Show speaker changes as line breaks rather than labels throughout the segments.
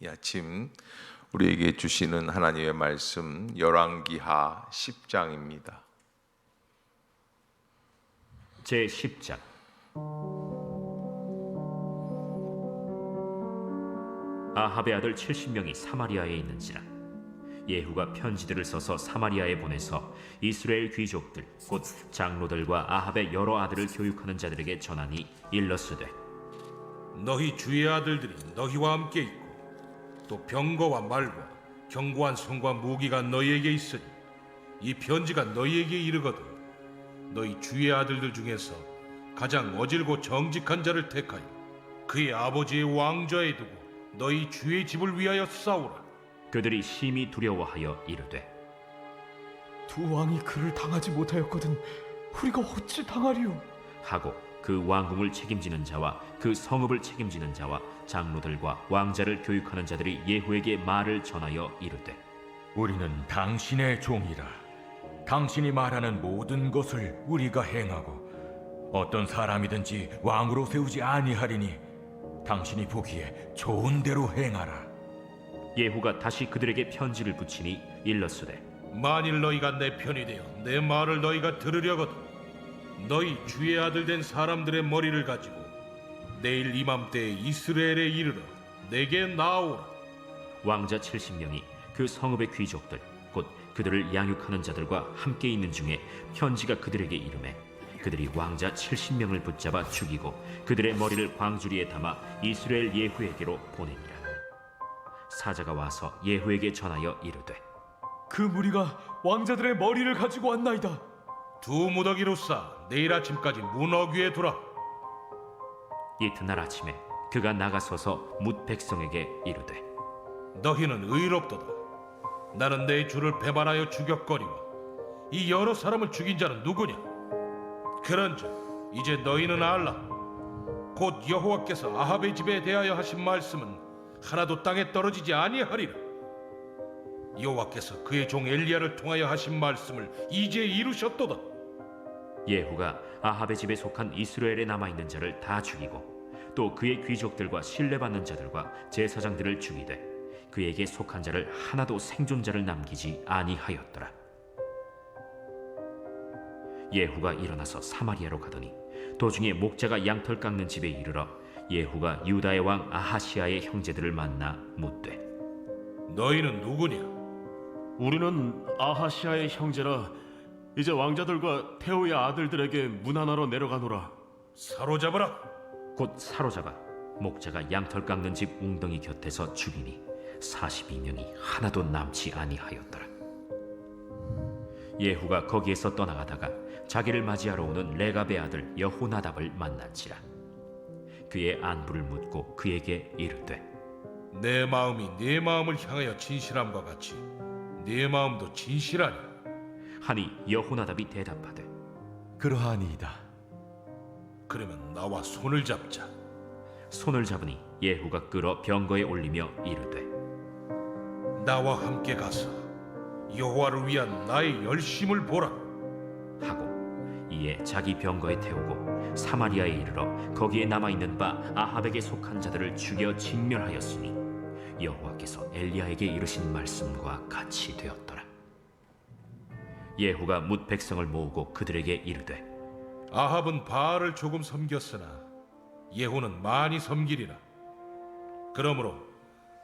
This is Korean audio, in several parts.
이 아침 우리에게 주시는 하나님의 말씀 열왕기하 10장입니다.
제 10장. 아합의 아들 70명이 사마리아에 있는지라 예후가 편지들을 써서 사마리아에 보내서 이스라엘 귀족들 곧 장로들과 아합의 여러 아들을 교육하는 자들에게 전하니 일러스되,
너희 주의 아들들이 너희와 함께 있고 또 병거와 말과 견고한 성과 무기가 너희에게 있으니 이 편지가 너희에게 이르거든 너희 주의 아들들 중에서 가장 어질고 정직한 자를 택하여 그의 아버지의 왕좌에 두고 너희 주의 집을 위하여 싸우라.
그들이 심히 두려워하여 이르되,
두 왕이 그를 당하지 못하였거든 우리가 어찌 당하리요?
하고 그 왕궁을 책임지는 자와 그 성읍을 책임지는 자와 장로들과 왕자를 교육하는 자들이 예후에게 말을 전하여 이르되,
우리는 당신의 종이라. 당신이 말하는 모든 것을 우리가 행하고 어떤 사람이든지 왕으로 세우지 아니하리니 당신이 보기에 좋은 대로 행하라.
예후가 다시 그들에게 편지를 붙이니 일렀으되,
만일 너희가 내 편이 되어 내 말을 너희가 들으려거든 너희 주의 아들 된 사람들의 머리를 가지고 내일 이맘때에 이스라엘에 이르러 내게 나오라.
왕자 70명이 그 성읍의 귀족들 곧 그들을 양육하는 자들과 함께 있는 중에 편지가 그들에게 이르매 그들이 왕자 70명을 붙잡아 죽이고 그들의 머리를 광주리에 담아 이스라엘 예후에게로 보내니라. 사자가 와서 예후에게 전하여 이르되,
그 무리가 왕자들의 머리를 가지고 왔나이다.
두 무더기로 싸 내일 아침까지 문 어귀에 두라.
이튿날 아침에 그가 나가서서 뭇 백성에게 이르되,
너희는 의롭도다. 나는 내 주를 배반하여 죽였거니와 이 여러 사람을 죽인 자는 누구냐? 그런즉 이제 너희는 알라. 곧 여호와께서 아합의 집에 대하여 하신 말씀은 하나도 땅에 떨어지지 아니하리라. 여호와께서 그의 종 엘리야를 통하여 하신 말씀을 이제 이루셨도다.
예후가 아합의 집에 속한 이스라엘에 남아있는 자를 다 죽이고 또 그의 귀족들과 신뢰받는 자들과 제사장들을 죽이되 그에게 속한 자를 하나도 생존자를 남기지 아니하였더라. 예후가 일어나서 사마리아로 가더니 도중에 목자가 양털 깎는 집에 이르러 예후가 유다의 왕 아하시아의 형제들을 만나 묻되,
너희는 누구냐?
우리는 아하시아의 형제라. 이제 왕자들과 태호의 아들들에게 문하나로 내려가노라.
사로잡아라.
곧 사로잡아 목자가 양털 깎는 집 웅덩이 곁에서 죽이니 42명이 하나도 남지 아니하였더라. 예후가 거기에서 떠나가다가 자기를 맞이하러 오는 레갑의 아들 여호나답을 만난지라. 그의 안부를 묻고 그에게 이르되,
내 마음이 네 마음을 향하여 진실함과 같이 네 마음도 진실하니.
하니 여호나답이 대답하되,
그러하니이다.
그러면 나와 손을 잡자.
손을 잡으니 예후가 끌어 병거에 올리며 이르되,
나와 함께 가서 여호와를 위한 나의 열심을 보라.
하고 이에 자기 병거에 태우고 사마리아에 이르러 거기에 남아있는 바 아합에게 속한 자들을 죽여 진멸하였으니 여호와께서 엘리야에게 이르신 말씀과 같이 되었더라. 예후가 뭇 백성을 모으고 그들에게 이르되,
아합은 바알을 조금 섬겼으나 예후는 많이 섬기리라. 그러므로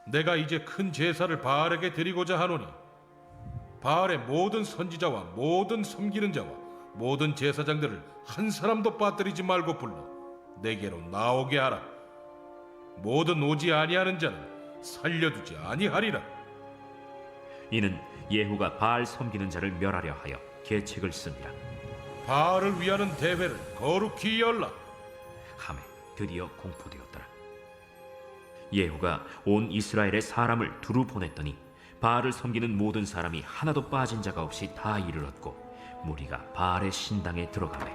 내가 이제 큰 제사를 바알에게 드리고자 하노니 바알의 모든 선지자와 모든 섬기는 자와 모든 제사장들을 한 사람도 빠뜨리지 말고 불러 내게로 나오게 하라. 모든 오지 아니하는 자는 살려두지 아니하리라.
이는 예후가 바알 섬기는 자를 멸하려 하여 계책을 씁니다.
바알을 위하는 대회를 거룩히 열라.
하매 드디어 공포되었더라. 예후가 온 이스라엘의 사람을 두루 보냈더니 바알을 섬기는 모든 사람이 하나도 빠진 자가 없이 다 이르렀고 무리가 바알의 신당에 들어가매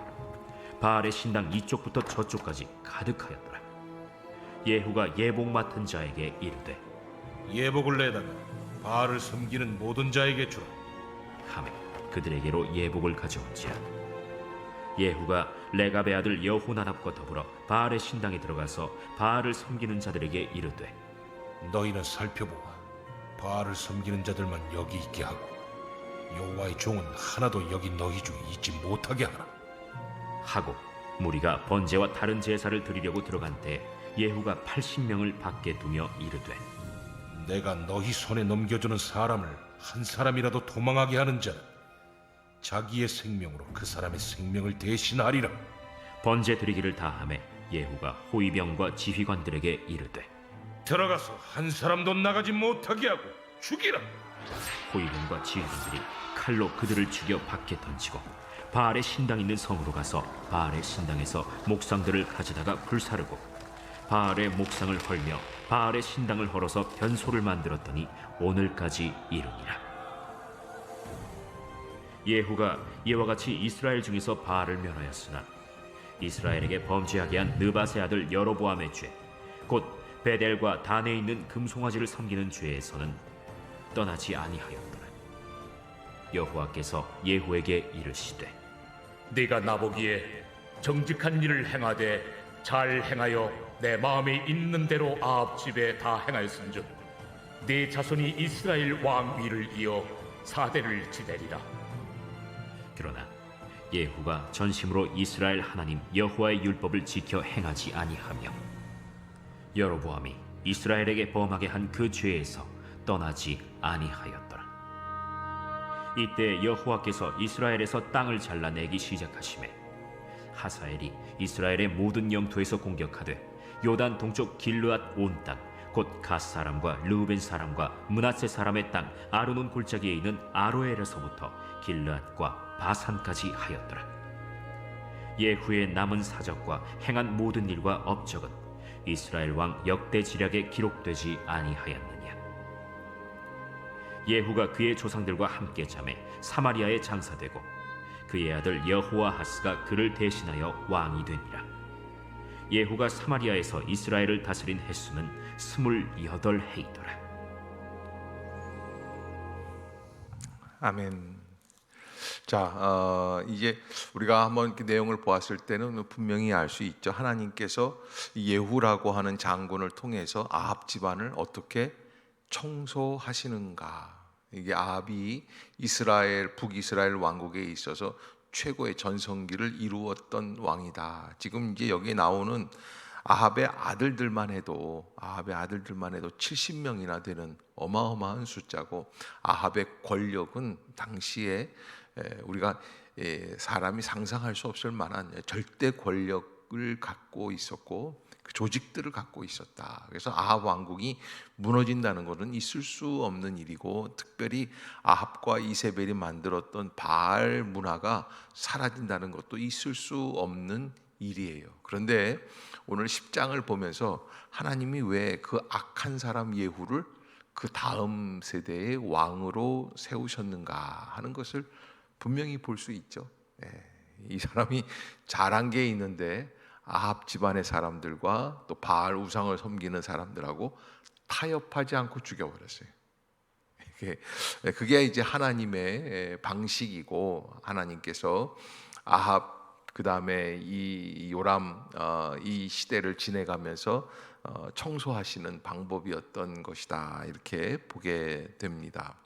바알의 신당 이쪽부터 저쪽까지 가득하였더라. 예후가 예복 맡은 자에게 이르되,
예복을 내다가 바알을 섬기는 모든 자에게 주라.
하매 그들에게로 예복을 가져온지라. 예후가 레갑의 아들 여호나답과 더불어 바알의 신당에 들어가서 바알을 섬기는 자들에게 이르되,
너희는 살펴보아 바알을 섬기는 자들만 여기 있게 하고 여호와의 종은 하나도 여기 너희 중에 있지 못하게 하라.
하고 무리가 번제와 다른 제사를 드리려고 들어간 때 예후가 80명을 밖에 두며 이르되
내가 너희 손에 넘겨주는 사람을 한 사람이라도 도망하게 하는 자는 자기의 생명으로 그 사람의 생명을 대신하리라.
번제 드리기를 다하매 예후가 호위병과 지휘관들에게 이르되
들어가서 한 사람도 나가지 못하게 하고 죽이라.
호위병과 지휘관들이 칼로 그들을 죽여 밖에 던지고 바알의 신당 있는 성으로 가서 바알의 신당에서 목상들을 가져다가 불사르고 바알의 목상을 헐며 바알의 신당을 헐어서 변소를 만들었더니 오늘까지 이르니라. 예후가 이와 같이 이스라엘 중에서 바알을 멸하였으나 이스라엘에게 범죄하게 한 느밧의 아들 여로보암의 죄, 곧 베델과 단에 있는 금송아지를 섬기는 죄에서는 떠나지 아니하였더라. 여호와께서 예후에게 이르시되
네가 나보기에 정직한 일을 행하되 잘 행하여 내 마음에 있는 대로 아합 집에 다 행하였은즉 네 자손이 이스라엘 왕 위를 이어 사대를 지내리라.
그러나 예후가 전심으로 이스라엘 하나님 여호와의 율법을 지켜 행하지 아니하며 여로보암이 이스라엘에게 범하게 한 그 죄에서 떠나지 아니하였더라. 이때 여호와께서 이스라엘에서 땅을 잘라내기 시작하시매 하사엘이 이스라엘의 모든 영토에서 공격하되 요단 동쪽 길르앗 온 땅 곧 갓 사람과 르우벤 사람과 므낫세 사람의 땅 아르논 골짜기에 있는 아로엘에서부터 길르앗과 바산까지 하였더라. 예후의 남은 사적과 행한 모든 일과 업적은 이스라엘 왕 역대 지략에 기록되지 아니하였느냐. 예후가 그의 조상들과 함께 잠에 사마리아에 장사되고 그의 아들 여호아하스가 그를 대신하여 왕이 되니라. 예후가 사마리아에서 이스라엘을 다스린 횟수는 28해이더라.
아멘. 자, 이제 우리가 한번 이렇게 내용을 보았을 때는 분명히 알 수 있죠. 하나님께서 예후라고 하는 장군을 통해서 아합 집안을 어떻게 청소하시는가. 이게 아합이 이스라엘 북이스라엘 왕국에 있어서 최고의 전성기를 이루었던 왕이다. 지금 이제 여기에 나오는 아합의 아들들만 해도 70명이나 되는 어마어마한 숫자고 아합의 권력은 당시에 우리가 사람이 상상할 수 없을 만한 절대 권력을 갖고 있었고 그 조직들을 갖고 있었다. 그래서 아합 왕국이 무너진다는 것은 있을 수 없는 일이고 특별히 아합과 이세벨이 만들었던 바알 문화가 사라진다는 것도 있을 수 없는 일이에요. 그런데 오늘 10장을 보면서 하나님이 왜 그 악한 사람 예후를 그 다음 세대의 왕으로 세우셨는가 하는 것을 분명히 볼 수 있죠. 이 사람이 잘한 게 있는데 아합 집안의 사람들과 또 바알 우상을 섬기는 사람들하고 타협하지 않고 죽여버렸어요. 그게 이제 하나님의 방식이고 하나님께서 아합 그 다음에 이 요람 이 시대를 지내가면서 청소하시는 방법이었던 것이다 이렇게 보게 됩니다.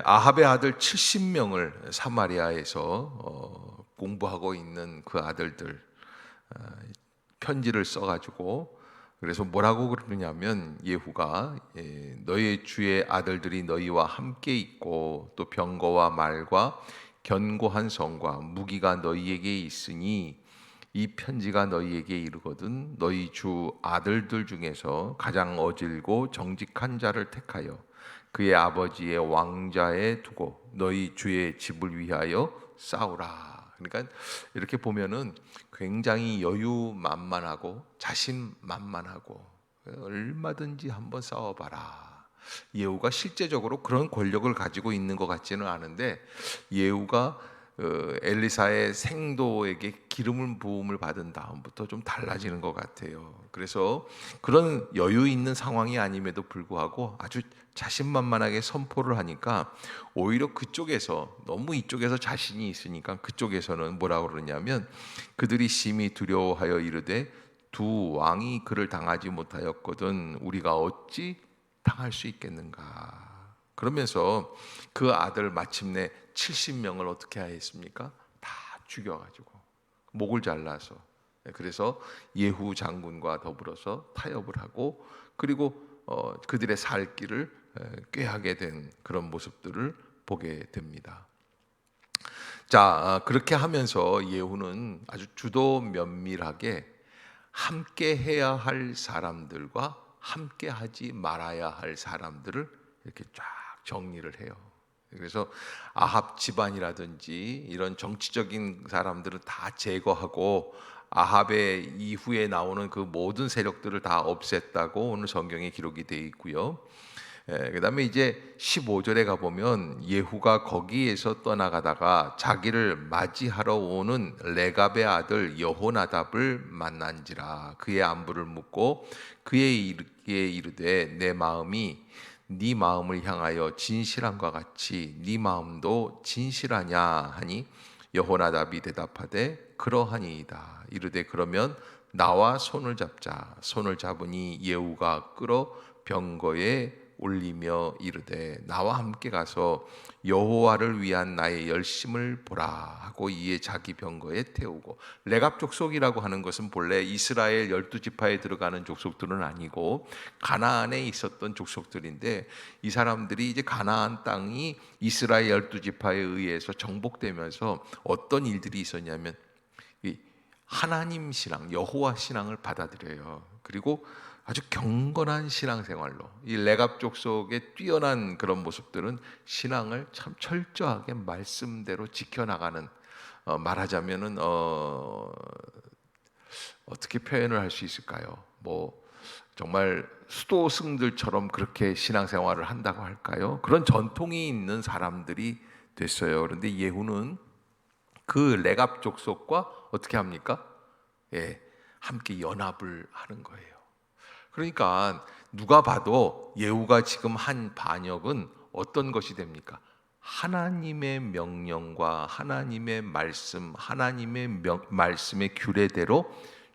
아합의 아들 70명을 사마리아에서 공부하고 있는 그 아들들 편지를 써가지고 그래서 뭐라고 그러느냐면 예후가 너희 주의 아들들이 너희와 함께 있고 또 병거와 말과 견고한 성과 무기가 너희에게 있으니 이 편지가 너희에게 이르거든 너희 주 아들들 중에서 가장 어질고 정직한 자를 택하여 그의 아버지의 왕자에 두고 너희 주의 집을 위하여 싸우라. 그러니까 이렇게 보면은 굉장히 여유만만하고 자신만만하고 얼마든지 한번 싸워봐라. 예후가 실제적으로 그런 권력을 가지고 있는 것 같지는 않은데 예후가 엘리사의 생도에게 기름을 부음을 받은 다음부터 좀 달라지는 것 같아요. 그래서 그런 여유 있는 상황이 아님에도 불구하고 아주 자신만만하게 선포를 하니까 오히려 그쪽에서 너무 이쪽에서 자신이 있으니까 그쪽에서는 뭐라고 그러냐면 그들이 심히 두려워하여 이르되 두 왕이 그를 당하지 못하였거든 우리가 어찌 당할 수 있겠는가. 그러면서 그 아들 마침내 70명을 어떻게 하였습니까? 다 죽여가지고 목을 잘라서, 그래서 예후 장군과 더불어서 타협을 하고, 그리고 그들의 살 길을 꾀하게 된 그런 모습들을 보게 됩니다. 자, 그렇게 하면서 예후는 아주 주도 면밀하게 함께 해야 할 사람들과 함께 하지 말아야 할 사람들을 이렇게 쫙 정리를 해요. 그래서 아합 집안이라든지 이런 정치적인 사람들은 다 제거하고 아합의 이후에 나오는 그 모든 세력들을 다 없앴다고 오늘 성경에 기록이 되어 있고요. 그다음에 이제 15절에 가보면 예후가 거기에서 떠나가다가 자기를 맞이하러 오는 레갑의 아들 여호나답을 만난지라. 그의 안부를 묻고 그에게 이르되 내 마음이 네 마음을 향하여 진실함과 같이 네 마음도 진실하냐 하니 여호나답이 대답하되 그러하니이다. 이르되 그러면 나와 손을 잡자. 손을 잡으니 예후가 끌어 병거에 올리며 이르되 나와 함께 가서 여호와를 위한 나의 열심을 보라 하고 이에 자기 병거에 태우고. 레갑 족속이라고 하는 것은 본래 이스라엘 12지파에 들어가는 족속들은 아니고 가나안에 있었던 족속들인데, 이 사람들이 이제 가나안 땅이 이스라엘 12지파에 의해서 정복되면서 어떤 일들이 있었냐면 이 하나님 신앙, 여호와 신앙을 받아들여요. 그리고 아주 경건한 신앙생활로, 이 레갑 족속의 뛰어난 그런 모습들은 신앙을 참 철저하게 말씀대로 지켜나가는, 말하자면은 어떻게 표현을 할 수 있을까요? 뭐 정말 수도승들처럼 그렇게 신앙생활을 한다고 할까요? 그런 전통이 있는 사람들이 됐어요. 그런데 예후는 그 레갑 족속과 어떻게 합니까? 함께 연합을 하는 거예요. 그러니까 누가 봐도 예후가 지금 한 반역은 어떤 것이 됩니까? 하나님의 명령과 하나님의 말씀, 하나님의 말씀의 규례대로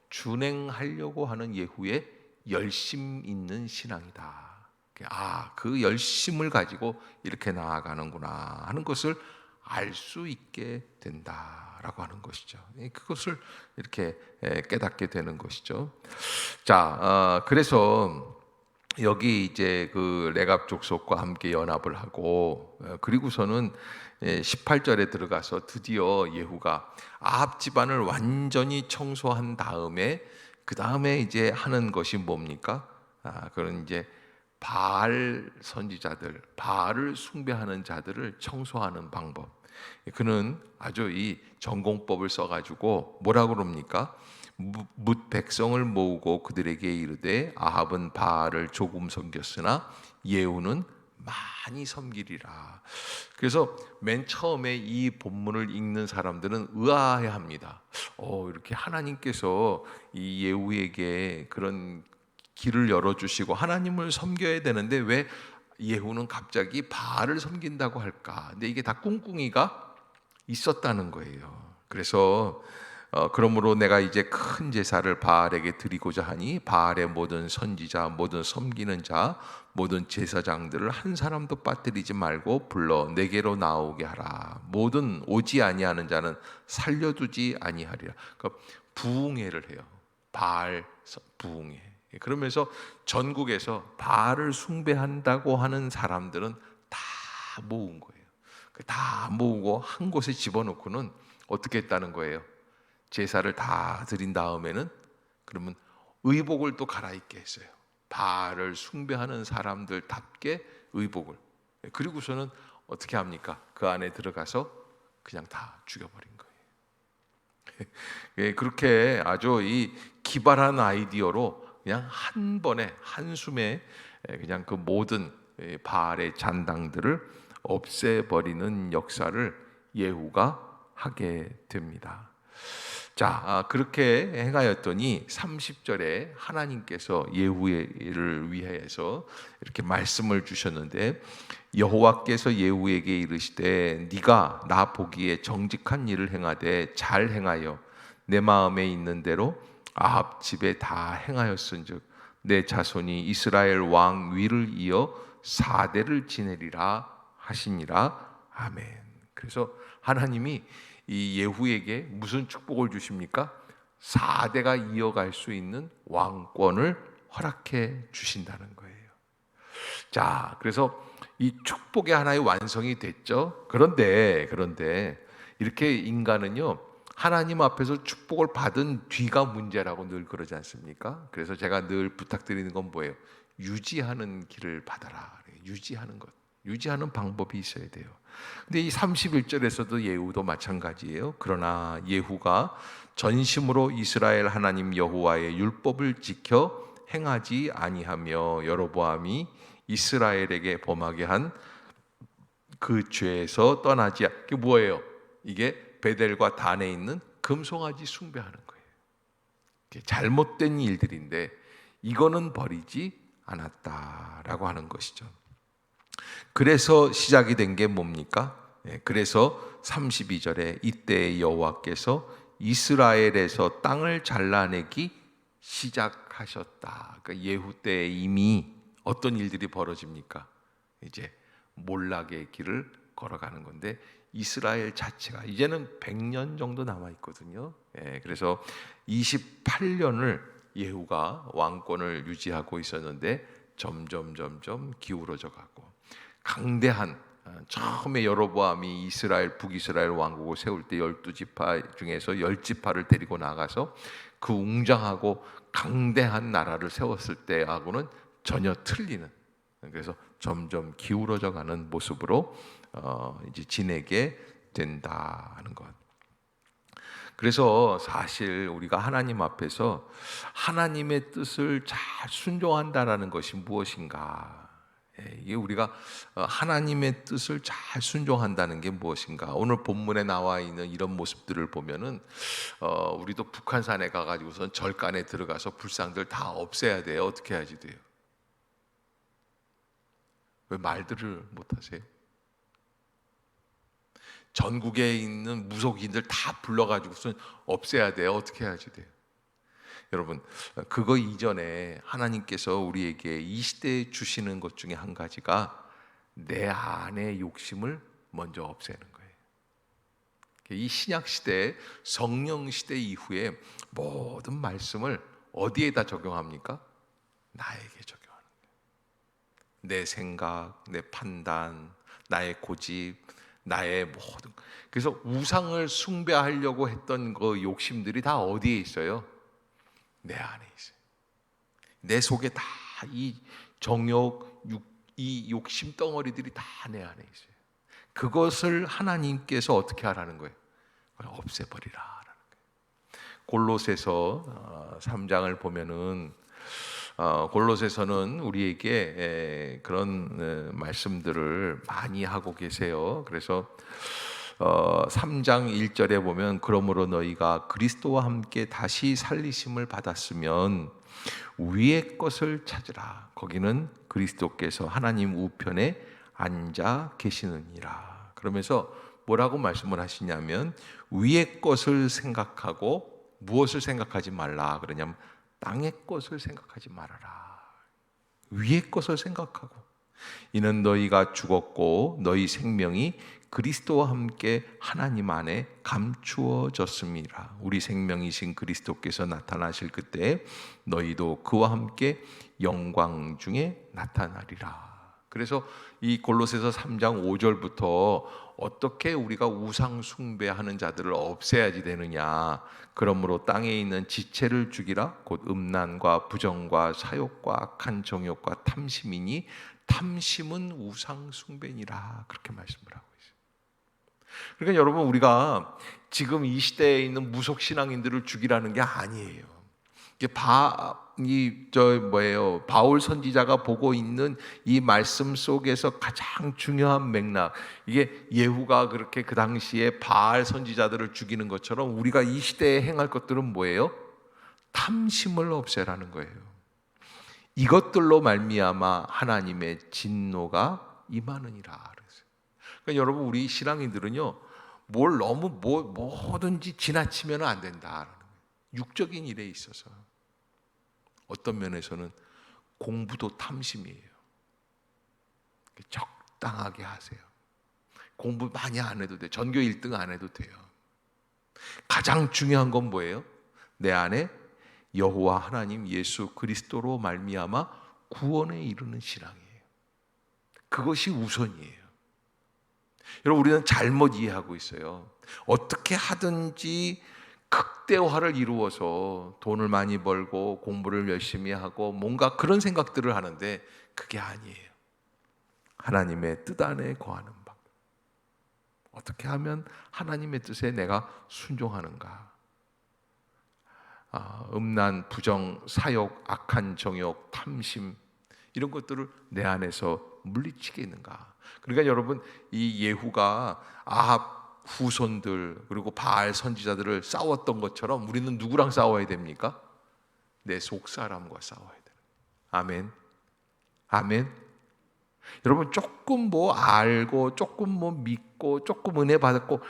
준행하려고 하는 예후의 열심 있는 신앙이다. 그 열심을 가지고 이렇게 나아가는구나 하는 것을 알 수 있게 된다라고 하는 것이죠. 그것을 이렇게 깨닫게 되는 것이죠. 자, 그래서 여기 이제 그 레갑 족속과 함께 연합을 하고, 그리고서는 18절에 들어가서 드디어 예후가 아합 집안을 완전히 청소한 다음에 그 다음에 이제 하는 것이 뭡니까? 그런 이제 바알 선지자들, 바알을 숭배하는 자들을 청소하는 방법. 그는 아주 이 전공법을 써가지고 뭐라고 그럽니까? 뭇 백성을 모으고 그들에게 이르되 아합은 바알을 조금 섬겼으나 예후는 많이 섬기리라. 그래서 맨 처음에 이 본문을 읽는 사람들은 의아해합니다. 이렇게 하나님께서 이 예후에게 그런 길을 열어주시고 하나님을 섬겨야 되는데 왜 예후는 갑자기 바알을 섬긴다고 할까? 근데 이게 다 꿍꿍이가 있었다는 거예요. 그래서 그러므로 내가 이제 큰 제사를 바알에게 드리고자 하니 바알의 모든 선지자, 모든 섬기는 자, 모든 제사장들을 한 사람도 빠뜨리지 말고 불러 내게로 나오게 하라. 모든 오지 아니하는 자는 살려두지 아니하리라. 그러니까 부흥회를 해요. 바알 부흥회. 그러면서 전국에서 바알을 숭배한다고 하는 사람들은 다 모은 거예요. 다 모으고 한 곳에 집어넣고는 어떻게 했다는 거예요? 제사를 다 드린 다음에는 그러면 의복을 또 갈아입게 했어요. 바알을 숭배하는 사람들답게 의복을. 그리고서는 어떻게 합니까? 그 안에 들어가서 그냥 다 죽여버린 거예요. 그렇게 아주 이 기발한 아이디어로 그냥 한 번에 한숨에 그냥 그 모든 바알의 잔당들을 없애버리는 역사를 예후가 하게 됩니다. 자, 그렇게 행하였더니 30절에 하나님께서 예후를 위해서 이렇게 말씀을 주셨는데, 여호와께서 예후에게 이르시되 네가 나 보기에 정직한 일을 행하되 잘 행하여 내 마음에 있는 대로 아합 집에 다 행하였은즉 내 자손이 이스라엘 왕 위를 이어 4대를 지내리라 하시니라. 아멘. 그래서 하나님이 이 예후에게 무슨 축복을 주십니까? 4대가 이어갈 수 있는 왕권을 허락해 주신다는 거예요. 자, 그래서 이 축복의 하나의 완성이 됐죠. 그런데 이렇게 인간은요, 하나님 앞에서 축복을 받은 뒤가 문제라고 늘 그러지 않습니까? 그래서 제가 늘 부탁드리는 건 뭐예요? 유지하는 길을 받아라. 유지하는 것, 유지하는 방법이 있어야 돼요. 근데 이 31절에서도 예후도 마찬가지예요. 그러나 예후가 전심으로 이스라엘 하나님 여호와의 율법을 지켜 행하지 아니하며 여로보암이 이스라엘에게 범하게 한 그 죄에서 떠나지 그게 뭐예요? 이게 베델과 단에 있는 금송아지 숭배하는 거예요. 잘못된 일들인데 이거는 버리지 않았다라고 하는 것이죠. 그래서 시작이 된 게 뭡니까? 그래서 32절에 이때 여호와께서 이스라엘에서 땅을 잘라내기 시작하셨다. 그러니까 예후 때 이미 어떤 일들이 벌어집니까? 이제 몰락의 길을 걸어가는 건데 이스라엘 자체가 이제는 100년 정도 남아 있거든요. 그래서 28년을 예후가 왕권을 유지하고 있었는데 점점 기울어져 가고 강대한 처음에 여로보암이 이스라엘 북이스라엘 왕국을 세울 때 12지파 중에서 10지파를 데리고 나가서 그 웅장하고 강대한 나라를 세웠을 때하고는 전혀 틀리는, 그래서 점점 기울어져 가는 모습으로 이제 지내게 된다는 것. 그래서 사실 우리가 하나님 앞에서 하나님의 뜻을 잘 순종한다라는 것이 무엇인가? 이게 우리가 하나님의 뜻을 잘 순종한다는 게 무엇인가? 오늘 본문에 나와 있는 이런 모습들을 보면은 우리도 북한산에 가가지고선 절간에 들어가서 불상들 다 없애야 돼요. 어떻게 해야지 돼요? 왜 말들을 못하세요? 전국에 있는 무속인들 다 불러가지고선 없애야 돼요. 어떻게 해야지 돼요? 여러분, 그거 이전에 하나님께서 우리에게 이 시대에 주시는 것 중에 한 가지가 내 안의 욕심을 먼저 없애는 거예요. 이 신약 시대, 성령 시대 이후에 모든 말씀을 어디에다 적용합니까? 나에게 적용하는 거예요. 내 생각, 내 판단, 나의 고집, 나의 모든. 그래서 우상을 숭배하려고 했던 그 욕심들이 다 어디에 있어요? 내 안에 있어요. 내 속에 다 이 정욕, 이 욕심 덩어리들이 다 내 안에 있어요. 그것을 하나님께서 어떻게 하라는 거예요? 없애버리라라는 거예요. 골로새서 3장을 보면은 골로새서는 우리에게 그런 말씀들을 많이 하고 계세요. 그래서 3장 1절에 보면 그러므로 너희가 그리스도와 함께 다시 살리심을 받았으면 위의 것을 찾으라. 거기는 그리스도께서 하나님 우편에 앉아 계시느니라. 그러면서 뭐라고 말씀을 하시냐면 위의 것을 생각하고 무엇을 생각하지 말라 그러냐면 땅의 것을 생각하지 말아라. 위의 것을 생각하고 이는 너희가 죽었고 너희 생명이 그리스도와 함께 하나님 안에 감추어졌습니다. 우리 생명이신 그리스도께서 나타나실 그때 너희도 그와 함께 영광 중에 나타나리라. 그래서 이 골로새서 3장 5절부터 어떻게 우리가 우상 숭배하는 자들을 없애야지 되느냐. 그러므로 땅에 있는 지체를 죽이라. 곧 음란과 부정과 사욕과 악한 정욕과 탐심이니 탐심은 우상 숭배니라. 그렇게 말씀을 하고 있어요. 그러니까 여러분, 우리가 지금 이 시대에 있는 무속 신앙인들을 죽이라는 게 아니에요. 이게 바울 선지자가 보고 있는 이 말씀 속에서 가장 중요한 맥락, 이게 예후가 그렇게 그 당시에 바알 선지자들을 죽이는 것처럼 우리가 이 시대에 행할 것들은 뭐예요? 탐심을 없애라는 거예요. 이것들로 말미암아 하나님의 진노가 임하느니라 그랬어요. 그러니까 여러분, 우리 신앙인들은요, 뭘 너무 뭐든지 지나치면 안 된다. 육적인 일에 있어서. 어떤 면에서는 공부도 탐심이에요. 적당하게 하세요. 공부 많이 안 해도 돼. 전교 1등 안 해도 돼요. 가장 중요한 건 뭐예요? 내 안에 여호와 하나님 예수 그리스도로 말미암아 구원에 이르는 신앙이에요. 그것이 우선이에요. 여러분, 우리는 잘못 이해하고 있어요. 어떻게 하든지 극대화를 이루어서 돈을 많이 벌고 공부를 열심히 하고 뭔가 그런 생각들을 하는데 그게 아니에요. 하나님의 뜻 안에 거하는 법. 어떻게 하면 하나님의 뜻에 내가 순종하는가? 음란, 부정, 사욕, 악한 정욕, 탐심 이런 것들을 내 안에서 물리치겠는가? 그러니까 여러분, 이 예후가 아합 후손들 그리고 바알 선지자들을 싸웠던 것처럼 우리는 누구랑 싸워야 됩니까? 내 속사람과 싸워야 돼요. 아멘. 아멘. 여러분, 조금 뭐 알고 조금 뭐 믿고 조금 은혜 받았고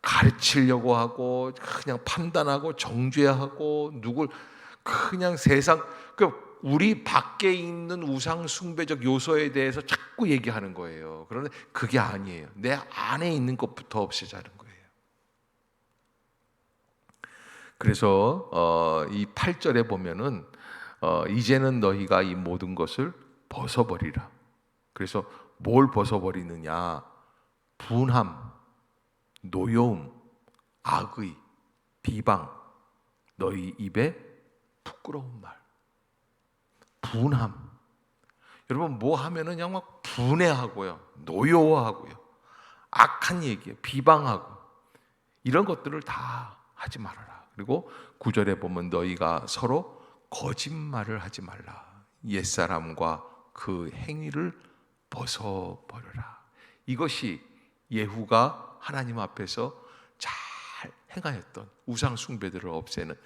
가르치려고 하고 그냥 판단하고 정죄하고 누굴 그냥 세상 우리 밖에 있는 우상 숭배적 요소에 대해서 자꾸 얘기하는 거예요. 그런데 그게 아니에요. 내 안에 있는 것부터 없애자는 거예요. 그래서 이 8절에 보면은 이제는 너희가 이 모든 것을 벗어버리라. 그래서 뭘 벗어버리느냐? 분함, 노여움, 악의, 비방, 너희 입에 부끄러운 말. 분함. 여러분, 뭐 하면은 그냥 막 분해하고요, 노여워하고요, 악한 얘기에 비방하고 이런 것들을 다 하지 말아라. 그리고 9절에 보면 너희가 서로 거짓말을 하지 말라. 옛사람과 그 행위를 벗어버려라. 이것이 예후가 하나님 앞에서 잘 행하였던 우상 숭배들을 없애는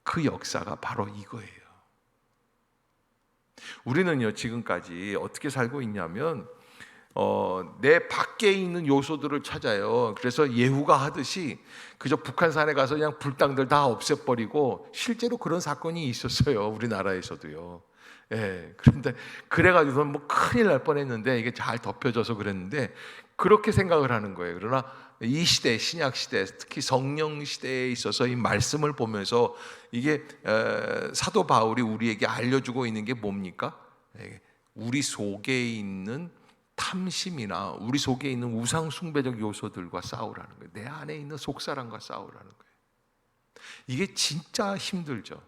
그 역사가 바로 이거예요. 우리는요, 지금까지 어떻게 살고 있냐면 내 밖에 있는 요소들을 찾아요. 그래서 예후가 하듯이 그저 북한산에 가서 그냥 불당들 다 없애버리고, 실제로 그런 사건이 있었어요, 우리나라에서도요. 예, 그런데 그래가지고 뭐 큰일 날 뻔했는데 이게 잘 덮여져서 그랬는데 그렇게 생각을 하는 거예요. 그러나 이 시대, 신약 시대, 특히 성령 시대에 있어서 이 말씀을 보면서 이게 사도 바울이 우리에게 알려주고 있는 게 뭡니까? 우리 속에 있는 탐심이나 우리 속에 있는 우상 숭배적 요소들과 싸우라는 거예요. 내 안에 있는 속사람과 싸우라는 거예요. 이게 진짜 힘들죠.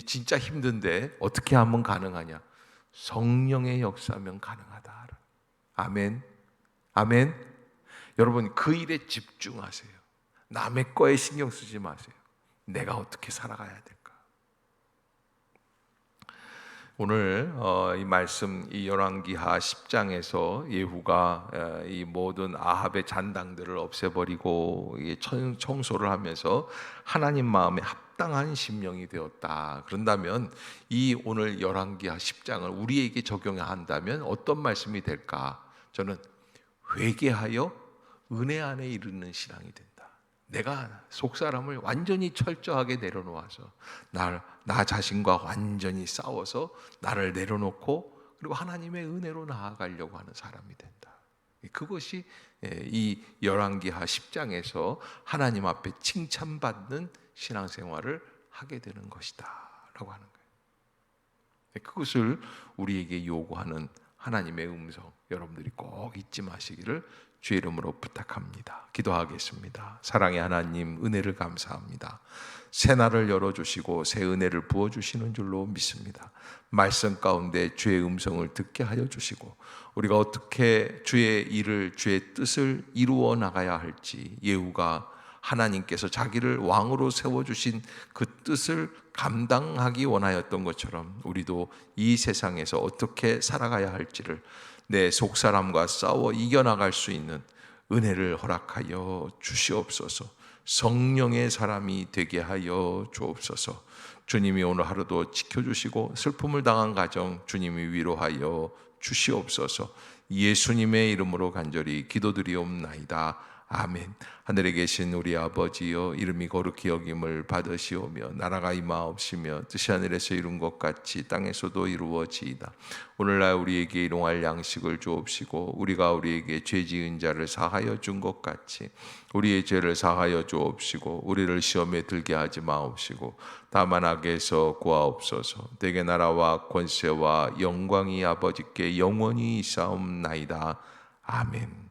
진짜 힘든데 어떻게 하면 가능하냐? 성령의 역사면 가능하다. 아멘. 아멘. 여러분, 그 일에 집중하세요. 남의 거에 신경 쓰지 마세요. 내가 어떻게 살아가야 될까? 오늘 이 말씀, 이 열왕기하 10장에서 예후가 이 모든 아합의 잔당들을 없애버리고 청소를 하면서 하나님 마음에 합당한 심령이 되었다. 그런다면 이 오늘 열왕기하 10장을 우리에게 적용한다면 어떤 말씀이 될까? 저는 회개하여 은혜 안에 이르는 신앙이 된다. 내가 속사람을 완전히 철저하게 내려놓아서 나 자신과 완전히 싸워서 나를 내려놓고 그리고 하나님의 은혜로 나아가려고 하는 사람이 된다. 그것이 이 열왕기하 10장에서 하나님 앞에 칭찬받는 신앙생활을 하게 되는 것이다 라고 하는 거예요. 그것을 우리에게 요구하는 하나님의 음성, 여러분들이 꼭 잊지 마시기를 주의 이름으로 부탁합니다. 기도하겠습니다. 사랑의 하나님, 은혜를 감사합니다. 새 날을 열어주시고 새 은혜를 부어주시는 줄로 믿습니다. 말씀 가운데 주의 음성을 듣게 하여 주시고 우리가 어떻게 주의 일을, 주의 뜻을 이루어 나가야 할지, 예후가 하나님께서 자기를 왕으로 세워주신 그 뜻을 감당하기 원하였던 것처럼 우리도 이 세상에서 어떻게 살아가야 할지를 내 속사람과 싸워 이겨나갈 수 있는 은혜를 허락하여 주시옵소서. 성령의 사람이 되게 하여 주옵소서. 주님이 오늘 하루도 지켜주시고 슬픔을 당한 가정 주님이 위로하여 주시옵소서. 예수님의 이름으로 간절히 기도드리옵나이다. 아멘. 하늘에 계신 우리 아버지여, 이름이 거룩히 여김을 받으시오며 나라가 임하옵시며 뜻이 하늘에서 이룬 것 같이 땅에서도 이루어지이다. 오늘날 우리에게 일용할 양식을 주옵시고 우리가 우리에게 죄 지은 자를 사하여 준 것 같이 우리의 죄를 사하여 주옵시고 우리를 시험에 들게 하지 마옵시고 다만 악에서 구하옵소서. 대개 나라와 권세와 영광이 아버지께 영원히 있사옵나이다. 아멘.